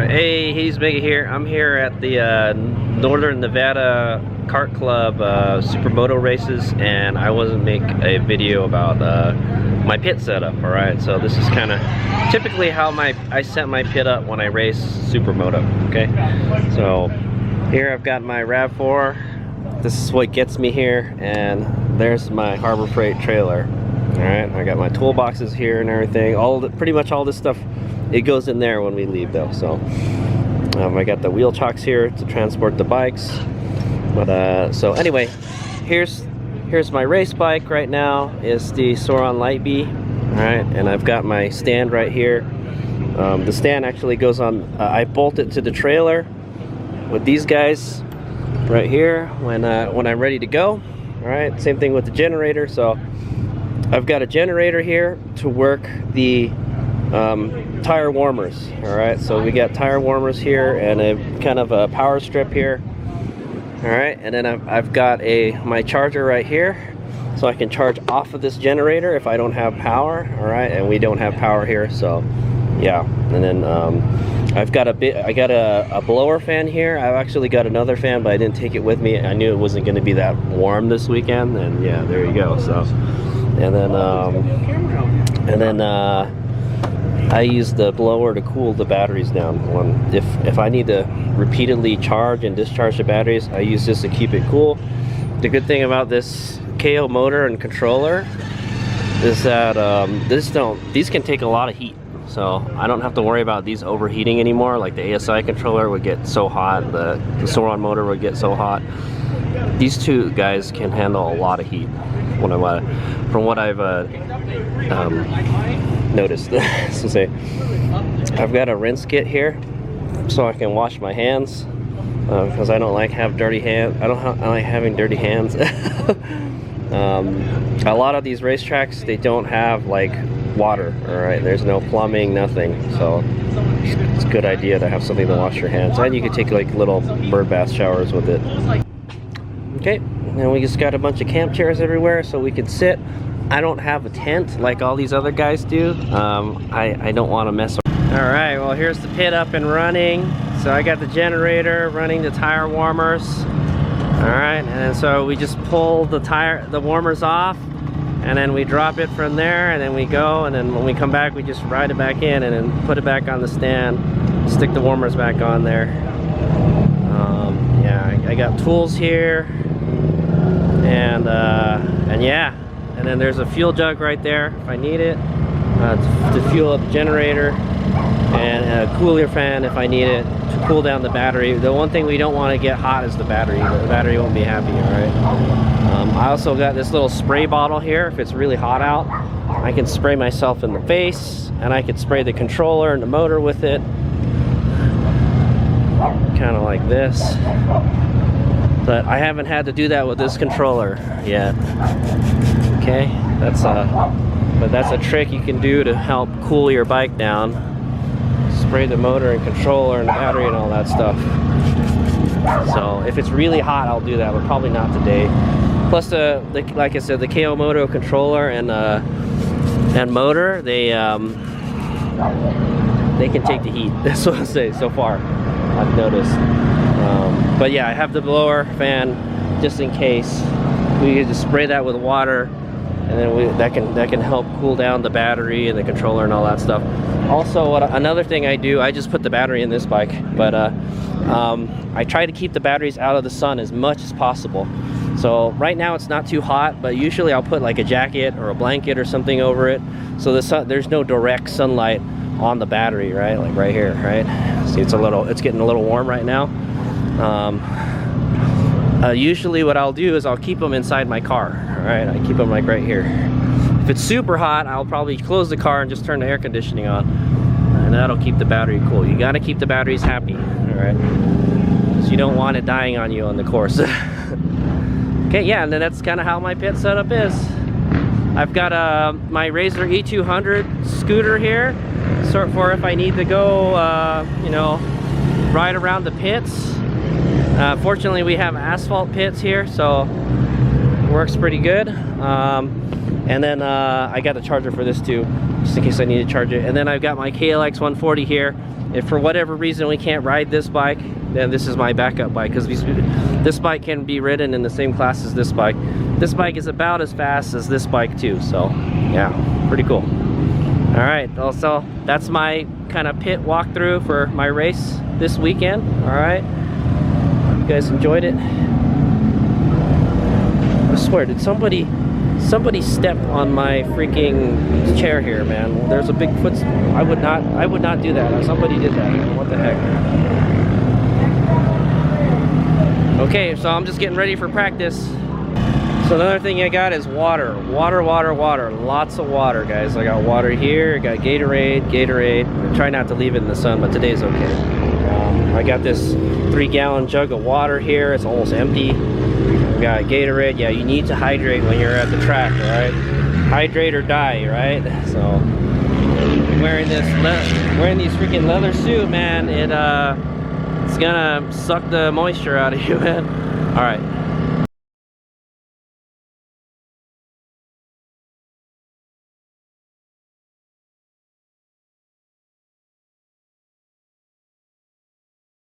Hey, HadesOmega's here. I'm here at the Northern Nevada Kart Club Supermoto races, and I want to make a video about my pit setup. All right, so this is kind of typically how I set my pit up when I race Supermoto. Okay, so here I've got my RAV4. This is what gets me here, and there's my Harbor Freight trailer. All right, I got my toolboxes here and everything. Pretty much all this stuff. It goes in there when we leave though. So I got the wheel chocks here to transport the bikes. But so anyway, here's my race bike right now. Is the Soron Light Bee. All right, and I've got my stand right here. The stand actually goes on. I bolt it to the trailer with these guys right here when I'm ready to go. All right, same thing with the generator. So I've got a generator here to work the tire warmers. All right, so we got tire warmers here and a kind of a power strip here. All right, and then I've got my charger right here, so I can charge off of this generator if I don't have power. All right, and we don't have power here, so yeah. And then I got a blower fan here. I've actually got another fan, but I didn't take it with me. I knew it wasn't going to be that warm this weekend, and yeah, there you go. So and then I use the blower to cool the batteries down. If I need to repeatedly charge and discharge the batteries, I use this to keep it cool. The good thing about this KO motor and controller is that these can take a lot of heat, so I don't have to worry about these overheating anymore. Like the ASI controller would get so hot, the Soron motor would get so hot. These two guys can handle a lot of heat. From what I've noticed. So say I've got a rinse kit here so I can wash my hands because I don't like dirty hands. I like having dirty hands. A lot of these racetracks, they don't have like water. All right, there's no plumbing, nothing. So it's a good idea to have something to wash your hands, and you can take like little bird bath showers with it. Okay, and we just got a bunch of camp chairs everywhere so we can sit. I don't have a tent like all these other guys do. I don't want to mess with. All right, well, here's the pit up and running. So I got the generator running the tire warmers. All right, and so we just pull the warmers off, and then we drop it from there, and then we go, and then when we come back, we just ride it back in and then put it back on the stand, stick the warmers back on there. Yeah, I got tools here, and yeah. And then there's a fuel jug right there if I need it to fuel up the generator, and a cooler fan if I need it to cool down the battery. The one thing we don't want to get hot is the battery. The battery won't be happy, all right? I also got this little spray bottle here. If it's really hot out, I can spray myself in the face, and I can spray the controller and the motor with it. Kind of like this. But I haven't had to do that with this controller yet. Okay, that's a trick you can do to help cool your bike down. Spray the motor and controller and the battery and all that stuff. So if it's really hot, I'll do that, but probably not today. Plus, like I said, the KO Moto controller and motor, they can take the heat. That's what I say so far. I've noticed. But yeah, I have the blower fan just in case. We can just spray that with water, and then that can help cool down the battery and the controller and all that stuff. Also, another thing I do, I just put the battery in this bike, but I try to keep the batteries out of the sun as much as possible. So right now it's not too hot, but usually I'll put like a jacket or a blanket or something over it, so there's no direct sunlight on the battery, right? Like right here, right? See, it's getting a little warm right now. Usually what I'll do is I'll keep them inside my car. All right, I keep them like right here. If it's super hot, I'll probably close the car and just turn the air conditioning on, and that'll keep the battery cool. You got to keep the batteries happy, all right? Because you don't want it dying on you on the course. Okay, yeah, and then that's kind of how my pit setup is. I've got my Razor E200 scooter here, sort for if I need to go, you know, ride around the pits. Fortunately, we have asphalt pits here, so it works pretty good. And then I got a charger for this too, just in case I need to charge it. And then I've got my KLX 140 here. if for whatever reason we can't ride this bike, then this is my backup bike, because this bike can be ridden in the same class as this bike. This bike is about as fast as this bike too, so yeah, pretty cool. All right, also that's my kind of pit walkthrough for my race this weekend. All right, you guys enjoyed it. I swear, did somebody step on my freaking chair here, man? There's a big foot. I would not do that. Somebody did that. What the heck? Okay, so I'm just getting ready for practice. So another thing I got is water. Water. Lots of water, guys. I got water here. I got Gatorade. I try not to leave it in the sun, but today's okay. I got this 3-gallon jug of water here. It's almost empty. We got Gatorade. Yeah, you need to hydrate when you're at the track, all right? Hydrate or die, right? So wearing this freaking leather suit, man, it's gonna suck the moisture out of you, man. All right.